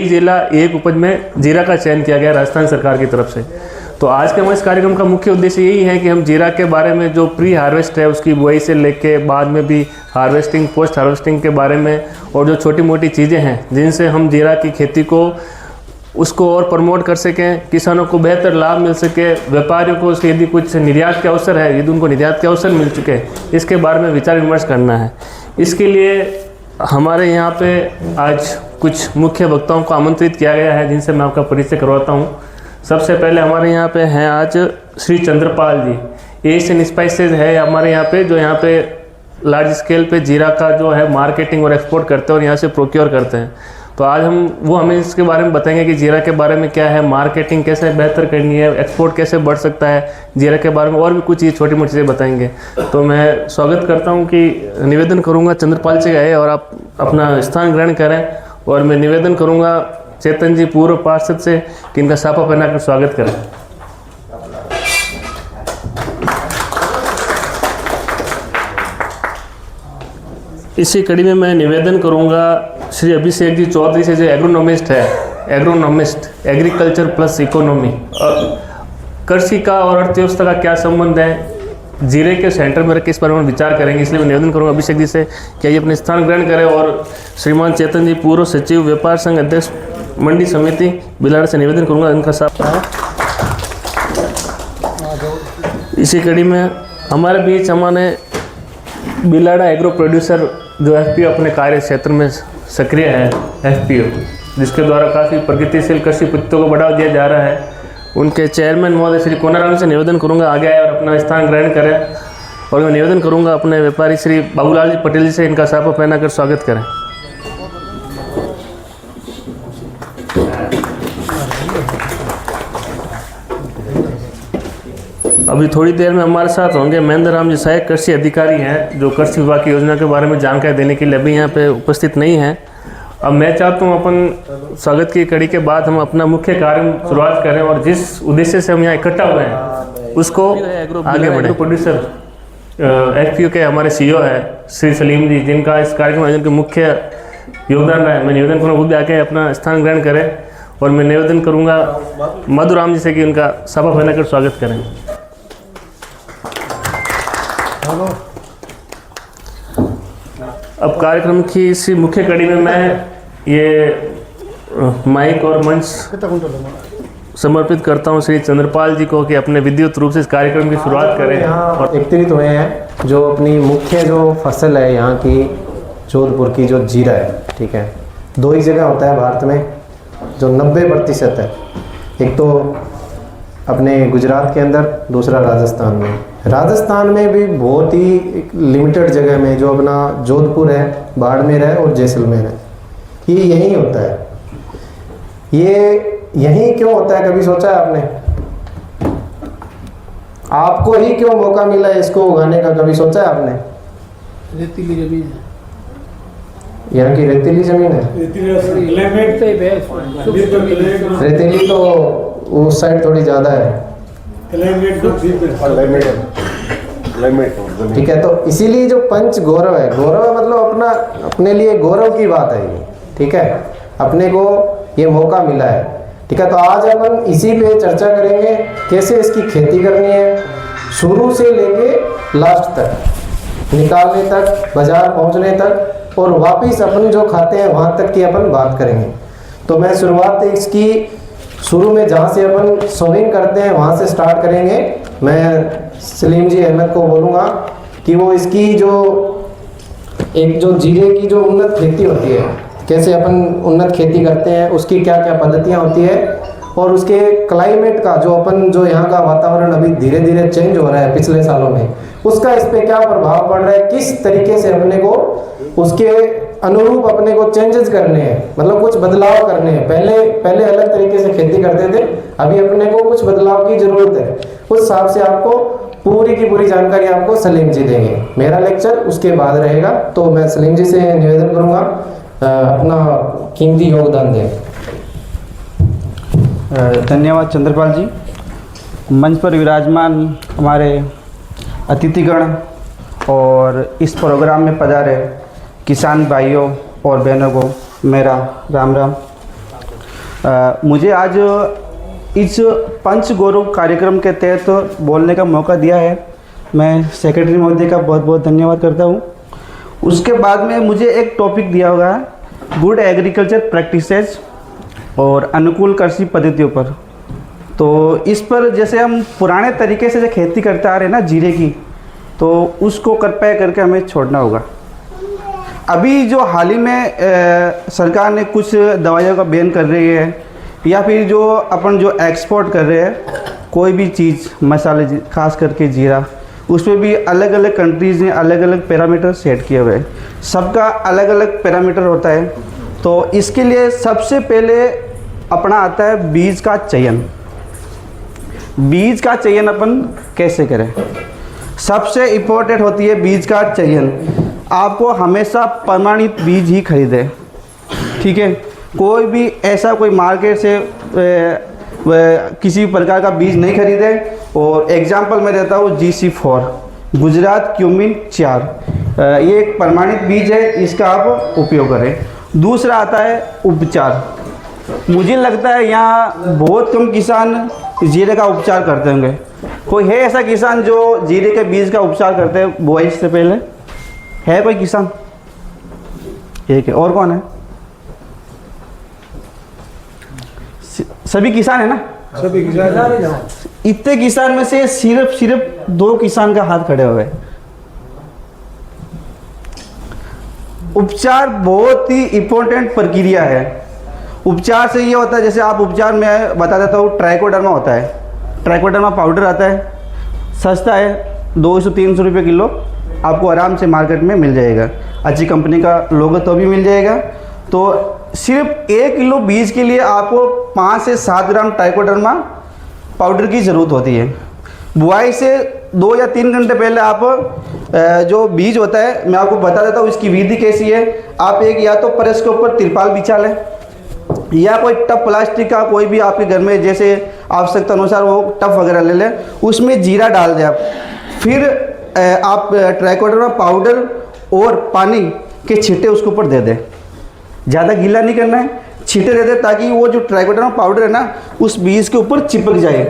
एक जिला एक उपज में जीरा का चयन किया गया राजस्थान सरकार की तरफ से। तो आज के हमारे इस कार्यक्रम का मुख्य उद्देश्य यही है कि हम जीरा के बारे में जो प्री हार्वेस्ट है उसकी बुआई से लेके बाद में भी हार्वेस्टिंग, पोस्ट हार्वेस्टिंग के बारे में, और जो छोटी मोटी चीज़ें हैं जिनसे हम जीरा की खेती को उसको और प्रमोट कर सकें, किसानों को बेहतर लाभ मिल सके, व्यापारियों को उसके यदि कुछ निर्यात के अवसर है, यदि उनको निर्यात के अवसर मिल चुके हैं, इसके बारे में विचार विमर्श करना है। इसके लिए हमारे यहाँ पे आज कुछ मुख्य वक्ताओं को आमंत्रित किया गया है जिनसे मैं आपका परिचय करवाता हूँ। सबसे पहले हमारे यहाँ पे हैं आज श्री चंद्रपाल जी, एशियन स्पाइसेज है हमारे यहाँ पे, जो यहाँ पे लार्ज स्केल पे जीरा का जो है मार्केटिंग और एक्सपोर्ट करते हैं और यहाँ से प्रोक्योर करते हैं। तो आज वो हमें इसके बारे में बताएंगे कि जीरा के बारे में क्या है, मार्केटिंग कैसे बेहतर करनी है, एक्सपोर्ट कैसे बढ़ सकता है, जीरा के बारे में और भी कुछ चीज़ छोटी मोटी चीज़ें बताएंगे। तो मैं स्वागत करता हूं कि निवेदन करूंगा चंद्रपाल जी गए और आप अपना स्थान ग्रहण करें, और मैं निवेदन करूंगा चेतन जी पूर्व पार्षद से कि इनका साफा पहना कर स्वागत करें। इसी कड़ी में मैं निवेदन करूंगा श्री अभिषेक जी चौधरी से, जो एग्रोनॉमिस्ट है, एग्रोनॉमिस्ट, एग्रीकल्चर प्लस इकोनॉमी, कृषि का और अर्थव्यवस्था का क्या संबंध है, जीरे के सेंटर में रख के इस पर हम विचार करेंगे। इसलिए मैं निवेदन करूंगा अभिषेक जी से कि ये अपने स्थान ग्रहण करें, और श्रीमान चेतन जी पूर्व सचिव व्यापार संघ अध्यक्ष मंडी समिति बिलाड़ से निवेदन करूंगा इनका साथ। इसी कड़ी में हमारे बीच हमारे बिलाड़ा एग्रो प्रोड्यूसर जो एफपीओ अपने कार्य क्षेत्र में सक्रिय है, एफपीओ जिसके द्वारा काफ़ी प्रगतिशील कृषि पद्धतियों को बढ़ावा दिया जा रहा है, उनके चेयरमैन महोदय श्री कोनाराम से निवेदन करूंगा आगे आए और अपना स्थान ग्रहण करें। और मैं निवेदन करूंगा अपने व्यापारी श्री बाबूलाल जी पटेल जी से इनका साफा पहना कर स्वागत करें। अभी थोड़ी देर में हमारे साथ होंगे महेंद्र राम जी सहायक कृषि अधिकारी हैं, जो कृषि विभाग की योजना के बारे में जानकारी देने के लिए अभी यहाँ पे उपस्थित नहीं हैं। अब मैं चाहता हूँ अपन स्वागत की कड़ी के बाद हम अपना मुख्य कार्य शुरुआत करें, और जिस उद्देश्य से हम यहाँ इकट्ठा हुए हैं उसको आगे बढ़े। प्रोड्यूसर एफपीओ के हमारे सीईओ है श्री सलीम जी, जिनका इस कार्यक्रम आयोजन के मुख्य योगदान रहा है। मैं निवेदन करूँगा वो भी आके अपना स्थान ग्रहण करें, और मैं निवेदन करूँगा मधुराम जी से कि उनका सभा पहना कर स्वागत करें। अब कार्यक्रम की इसी मुख्य कड़ी में मैं ये माइक और मंच समर्पित करता हूं श्री चंद्रपाल जी को कि अपने विद्युत रूप से इस कार्यक्रम की शुरुआत करें। और एकत्रित हुए हैं जो अपनी मुख्य जो फसल है यहाँ की जोधपुर की जो जीरा है, ठीक है, दो ही जगह होता है भारत में जो 90% है, एक तो अपने गुजरात के अंदर, दूसरा राजस्थान में। राजस्थान में भी बहुत ही लिमिटेड जगह में जो अपना जोधपुर है, बाड़मेर है और जैसलमेर है, ये यहीं होता है। ये यहीं क्यों होता है, कभी सोचा है आपने? आपको ही क्यों मौका मिला है इसको उगाने का, कभी सोचा है आपने? रेतीली जमीन है, यहाँ की रेतीली जमीन है। रेतीली तो उस साइड थोड़ी ज़्यादा है, ठीक है। तो इसीलिए जो पंच गौरव है, गौरव मतलब अपना, अपने लिए गौरव की बात है ये, ठीक है, अपने को ये मौका मिला है, ठीक है। तो आज अपन इसी पे चर्चा करेंगे, कैसे इसकी खेती करनी है, शुरू से लेके लास्ट तक, निकालने तक, बाजार पहुंचने तक, और वापिस अपन जो खाते हैं वहाँ तक की अपन बात करेंगे। तो मैं शुरुआत इसकी शुरू में जहाँ से अपन सोइंग करते हैं वहाँ से स्टार्ट करेंगे। मैं सलीम जी अहमद को बोलूँगा कि वो इसकी जो एक जो जीरे की जो उन्नत खेती होती है, कैसे अपन उन्नत खेती करते हैं, उसकी क्या क्या पद्धतियाँ होती है, और उसके क्लाइमेट का जो अपन जो यहाँ का वातावरण अभी धीरे धीरे चेंज हो रहा है पिछले सालों में, उसका इस पर क्या प्रभाव पड़ रहा है, किस तरीके से अपने को उसके अनुरूप अपने को चेंजेस करने हैं, मतलब कुछ बदलाव करने हैं। पहले अलग तरीके से खेती करते थे, अभी अपने को कुछ बदलाव की जरूरत है। उस हिसाब से आपको पूरी की पूरी जानकारी आपको सलीम जी देंगे। मेरा लेक्चर उसके बाद रहेगा, तो मैं सलीम जी से निवेदन करूंगा अपना कीमती योगदान दें। धन्यवाद चंद्रपाल जी। मंच पर विराजमान हमारे अतिथिगण और इस प्रोग्राम में पधारे किसान भाइयों और बहनों को मेरा राम राम। मुझे आज इस पंच गौरव कार्यक्रम के तहत बोलने का मौका दिया है। मैं सेक्रेटरी महोदय का बहुत बहुत धन्यवाद करता हूँ। उसके बाद में मुझे एक टॉपिक दिया होगा गुड एग्रीकल्चर प्रैक्टिसेस और अनुकूल कृषि पद्धतियों पर। तो इस पर जैसे हम पुराने तरीके से जो खेती करते आ रहे हैं ना जीरे की, तो उसको कृपया करके हमें छोड़ना होगा। अभी जो हाल ही में सरकार ने कुछ दवाइयों का बैन कर रही है, या फिर जो अपन जो एक्सपोर्ट कर रहे हैं कोई भी चीज़, मसाले खास करके जीरा, उसमें भी अलग अलग कंट्रीज़ ने अलग अलग पैरामीटर सेट किए हुए हैं। सबका अलग अलग पैरामीटर होता है। तो इसके लिए सबसे पहले अपना आता है बीज का चयन। बीज का चयन अपन कैसे करें? सबसे इम्पोर्टेंट होती है बीज का चयन। आपको हमेशा प्रमाणित बीज ही खरीदें, ठीक है। कोई भी ऐसा कोई मार्केट से किसी प्रकार का बीज नहीं खरीदें। और एग्जांपल मैं देता हूँ GC4 गुजरात क्यूमिन 4, ये एक प्रमाणित बीज है, इसका आप उपयोग करें। दूसरा आता है उपचार। मुझे लगता है यहाँ बहुत कम किसान जीरे का उपचार करते होंगे। कोई है ऐसा किसान जो जीरे के बीज का उपचार करते हैं बुआई से पहले? है कोई किसान? एक है। और कौन है? सभी किसान है ना? सभी किसान। इतने किसान में से सिर्फ 2 किसान का हाथ खड़े हुए। उपचार बहुत ही इम्पोर्टेंट प्रक्रिया है। उपचार से ये होता है, जैसे आप उपचार में बता देता हूँ, ट्राइकोडर्मा होता है। ट्राइकोडर्मा पाउडर आता है, सस्ता है, 200-300 रुपये किलो, आपको आराम से मार्केट में मिल जाएगा। अच्छी कंपनी का लोगो तो भी मिल जाएगा। तो सिर्फ 1 किलो बीज के लिए आपको 5 से 7 ग्राम ट्राइकोडर्मा पाउडर की ज़रूरत होती है। बुआई से 2 या 3 घंटे पहले आप जो बीज होता है, मैं आपको बता देता हूँ इसकी विधि कैसी है। आप एक या तो प्रेस के ऊपर तिरपाल बिछा लें, या कोई टब प्लास्टिक का कोई भी आपके घर में जैसे आवश्यकता अनुसार वो टब वगैरह ले लें, उसमें जीरा डाल दें आप। फिर आप ट्राइकोडर्मा पाउडर और पानी के छींटे उसके ऊपर दे दें। ज़्यादा गीला नहीं करना है, छींटे दे दें ताकि वो जो ट्राइकोडर्मा पाउडर है ना उस बीज के ऊपर चिपक जाए,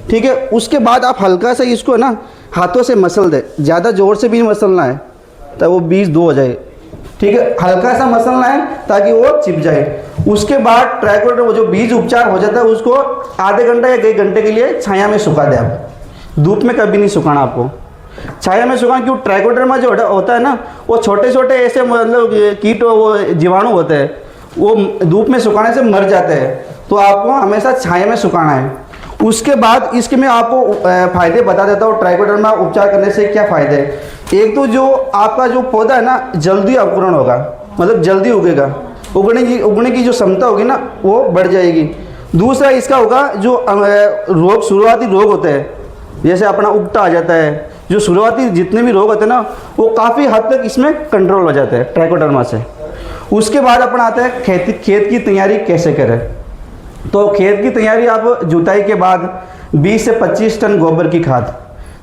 ठीक है। उसके बाद आप हल्का सा इसको ना हाथों से मसल दें, ज़्यादा ज़ोर से भी मसलना है तो वो बीज दो हो जाए, ठीक है। हल्का सा मसलना है ताकि वो चिप जाए। उसके बाद ट्राइकोडर्मा जो बीज उपचार हो जाता है उसको आधे घंटे या 1 घंटे के लिए छाया में सुखा दें। आप धूप में कभी नहीं सुखाना, आपको छाया में सुखाना। क्यों? ट्राइकोडर्मा जो होता है ना वो छोटे छोटे ऐसे मतलब कीट, वो जीवाणु होते हैं, वो धूप में सुखाने से मर जाते हैं। तो आपको हमेशा छाया में सुखाना है। उसके बाद इसके मैं आपको फ़ायदे बता देता हूँ। ट्राइकोडर्मा उपचार करने से क्या फ़ायदे हैं? एक तो जो आपका जो पौधा है ना जल्दी अंकुरण होगा, मतलब जल्दी उगेगा, उगने की जो क्षमता होगी ना वो बढ़ जाएगी। दूसरा इसका होगा जो रोग, शुरुआती रोग होते हैं, जैसे अपना उगटा आ जाता है, जो शुरुआती जितने भी रोग होते हैं ना वो काफ़ी हद तक इसमें कंट्रोल हो जाते हैं ट्राइकोडर्मा से। उसके बाद अपना आता है खेत की तैयारी कैसे करें। तो खेत की तैयारी आप जुताई के बाद 20 से 25 टन गोबर की खाद,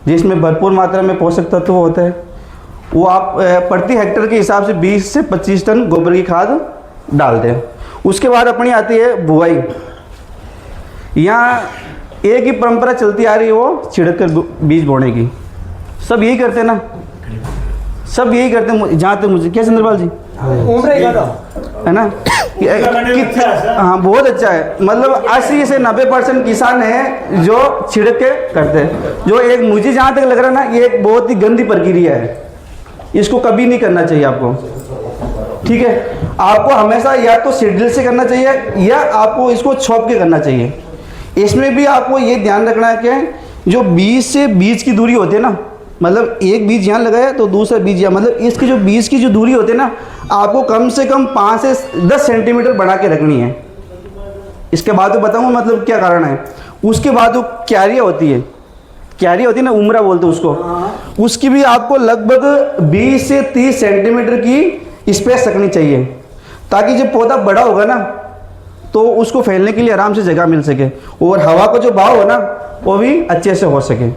जिसमें भरपूर मात्रा में पोषक तत्व होते हैं, वो आप प्रति हेक्टेयर के हिसाब से 20 से 25 टन गोबर की खाद डाल दें। उसके बाद अपनी आती है बुआई। यहाँ एक ही परंपरा चलती आ रही है, वो छिड़क कर बीज बोने की। सब यही करते हैं ना, सब यही करते हैं जहाँ तक मुझे, क्या चंद्रपाल जी है ना? हाँ बहुत अच्छा है। मतलब 80 से 90% किसान हैं जो छिड़क के करते हैं। जो एक मुझे जहाँ तक लग रहा है ना, ये एक बहुत ही गंदी प्रक्रिया है, इसको कभी नहीं करना चाहिए आपको, ठीक है। आपको हमेशा या तो सीडड्रिल से करना चाहिए या आपको इसको छोप के करना चाहिए। इसमें भी आपको ये ध्यान रखना है कि जो बीज से बीज की दूरी होती है ना, मतलब एक बीज यहाँ लगाया तो दूसरा बीज यहाँ, मतलब इसकी जो बीज की जो दूरी होती है ना आपको कम से कम 5 से 10 सेंटीमीटर बढ़ा के रखनी है। इसके बाद तो बताऊँगा मतलब क्या कारण है। उसके बाद जो क्यारियाँ होती है, क्यारी होती है ना, उमरा बोलते हैं उसको, उसकी भी आपको लगभग 20 से 30 सेंटीमीटर की स्पेस रखनी चाहिए, ताकि जब पौधा बड़ा होगा ना तो उसको फैलने के लिए आराम से जगह मिल सके और हवा का जो बहाव हो ना वो भी अच्छे से हो सके।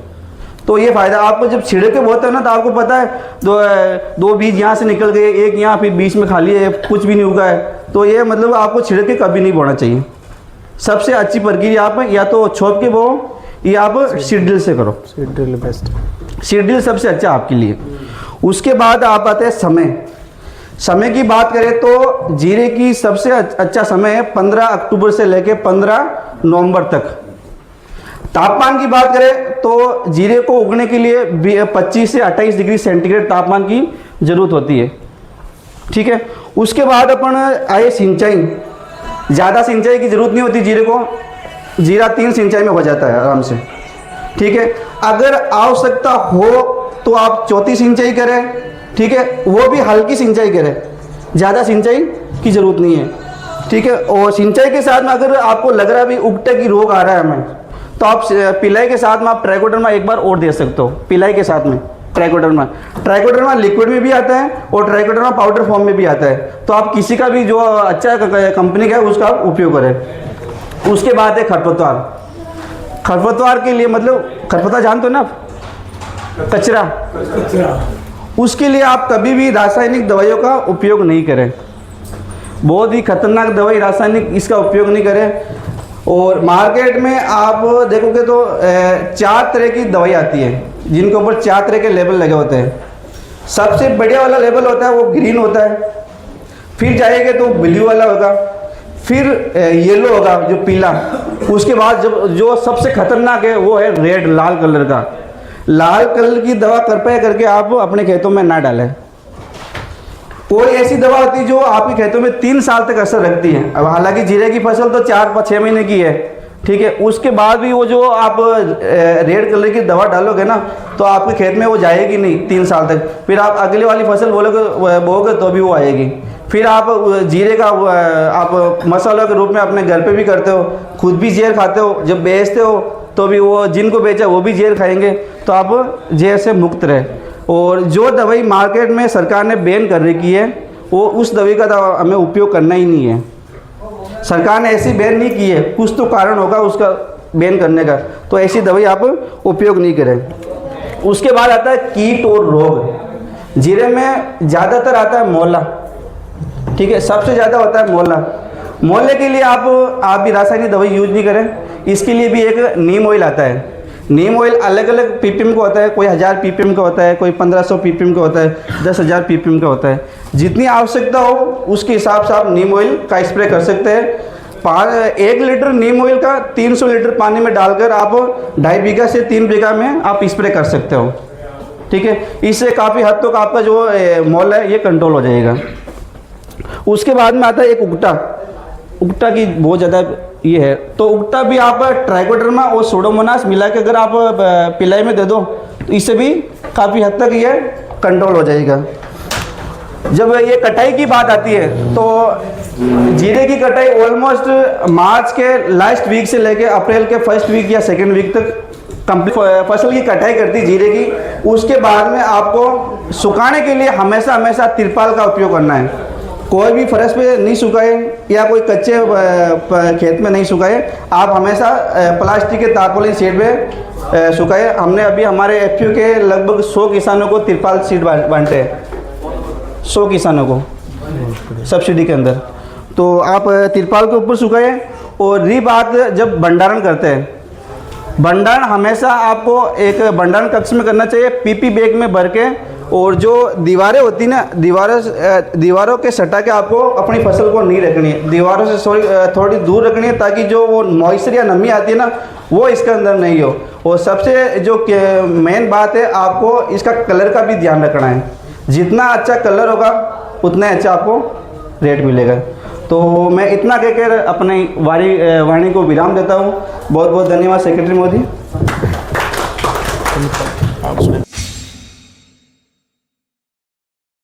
तो ये फ़ायदा आपको जब छिड़के बोते हैं ना, तो आपको पता है दो बीज यहाँ से निकल गए, एक यहाँ, फिर बीच में खाली है, कुछ भी नहीं उगा है। तो ये मतलब आपको छिड़के कभी नहीं बोना चाहिए, सबसे अच्छी प्रक्रिया आप या तो छोप के बो या आप सीड ड्रिल से करो। Seed drill best. Seed drill सबसे अच्छा आपके लिए। उसके बाद आप आते हैं समय की बात करें तो जीरे की सबसे अच्छा समय है 15 अक्टूबर से लेकर 15 नवंबर तक। तापमान की बात करें तो जीरे को उगने के लिए 25 से 28 डिग्री सेंटीग्रेड तापमान की ज़रूरत होती है, ठीक है। उसके बाद अपन आए सिंचाई। ज़्यादा सिंचाई की ज़रूरत नहीं होती जीरे को, जीरा 3 सिंचाई में हो जाता है आराम से, ठीक है। अगर आवश्यकता हो तो आप चौथी सिंचाई करें, ठीक है, वो भी हल्की सिंचाई करें, ज़्यादा सिंचाई की ज़रूरत नहीं है, ठीक है। और सिंचाई के साथ में अगर आपको लग रहा है भी उगटे की रोग आ रहा है हमें, तो आप पिलाई के साथ में आप ट्राइकोडर्मा एक बार और दे सकते हो। पिलाई के साथ में ट्राइकोडर्मा लिक्विड में भी आता है और ट्राइकोडर्मा पाउडर फॉर्म में भी आता है, तो आप किसी का भी जो अच्छा कंपनी का है उसका आप उपयोग करें। उसके बाद है खरपतवार के लिए, मतलब खरपतवार जानते हो ना आप, कचरा। उसके लिए आप कभी भी रासायनिक दवाइयों का उपयोग नहीं करें, बहुत ही खतरनाक दवाई रासायनिक इसका उपयोग नहीं करें। और मार्केट में आप देखोगे तो 4 तरह की दवाई आती है जिनके ऊपर 4 तरह के लेबल लगे होते हैं। सबसे बढ़िया वाला लेबल होता है वो ग्रीन होता है, फिर जाएंगे तो ब्लू वाला होगा, फिर येलो होगा जो पीला, उसके बाद जो सबसे खतरनाक है वो है रेड, लाल कलर का। लाल कलर की दवा कृपया करके आप अपने खेतों में ना डालें। कोई ऐसी दवा होती है जो आपके खेतों में 3 साल तक असर रखती है। अब हालांकि जीरे की फसल तो 4-6 महीने की है, ठीक है, उसके बाद भी वो जो आप रेड कलर की दवा डालोगे ना तो आपके खेत में वो जाएगी नहीं 3 साल तक। फिर आप अगले वाली फसल बोओगे तो भी वो आएगी। फिर आप जीरे का आप मसाला के रूप में अपने घर पे भी करते हो, खुद भी जहर खाते हो, जब बेचते हो तो भी वो जिनको बेचा वो भी जहर खाएंगे, तो आप जहर से मुक्त रहे। और जो दवाई मार्केट में सरकार ने बैन कर रखी है वो उस दवाई का हमें उपयोग करना ही नहीं है। सरकार ने ऐसी बैन नहीं की है, कुछ तो कारण होगा उसका बैन करने का, तो ऐसी दवाई आप उपयोग नहीं करें। उसके बाद आता है कीट और रोग। जीरे में ज़्यादातर आता है मोला, ठीक है, सबसे ज़्यादा होता है मोला। मोले के लिए आप भी रासायनिक दवाई यूज नहीं करें, इसके लिए भी एक नीम ऑयल आता है। नीम ऑयल अलग अलग पीपीएम का होता है, कोई 1000 पीपीएम का होता है, कोई 1500 पीपीएम का होता है, 10,000 पीपीएम का होता है। जितनी आवश्यकता हो उसके हिसाब से आप नीम ऑयल का स्प्रे कर सकते हैं। 1 लीटर नीम ऑयल का 300 लीटर पानी में डालकर आप 2.5 बीघा से 3 बीघा में आप स्प्रे कर सकते हो, ठीक है। इससे काफ़ी हद तक आपका जो मोल है ये कंट्रोल हो जाएगा। उसके बाद में आता है एक उगटा की बहुत ज़्यादा ये है, तो उगटा भी आप ट्राइकोडर्मा और सूडोमोनास मिला के अगर आप पिलाई में दे दो तो इससे भी काफ़ी हद तक ये कंट्रोल हो जाएगा। जब ये कटाई की बात आती है तो जीरे की कटाई ऑलमोस्ट मार्च के लास्ट वीक से लेके अप्रैल के फर्स्ट वीक या सेकेंड वीक तक कंप्लीट फसल की कटाई करती है जीरे की। उसके बाद में आपको सुखाने के लिए हमेशा तिरपाल का उपयोग करना है। कोई भी फर्श पे नहीं सुखाए या कोई कच्चे खेत में नहीं सुखाए, आप हमेशा प्लास्टिक के तारपोलिन शीट पे सुखाए। हमने अभी हमारे एफपीओ के लगभग 100 किसानों को तिरपाल शीट बांटे हैं, 100 किसानों को सब्सिडी के अंदर। तो आप तिरपाल के ऊपर सुखाए। और रही बात जब भंडारण करते हैं, भंडारण हमेशा आपको एक भंडारण कक्ष में करना चाहिए, पीपी बैग में भर के। और जो दीवारें होती ना, दीवारों के सटा के आपको अपनी फसल को नहीं रखनी है, दीवारों से थोड़ी दूर रखनी है, ताकि जो वो मॉइस्चर या नमी आती है ना वो इसके अंदर नहीं हो। और सबसे जो मेन बात है, आपको इसका कलर का भी ध्यान रखना है। जितना अच्छा कलर होगा उतना अच्छा आपको रेट मिलेगा। तो मैं इतना कहकर अपनी वाणी को विराम देता हूँ। बहुत बहुत धन्यवाद सेक्रेटरी मोदी।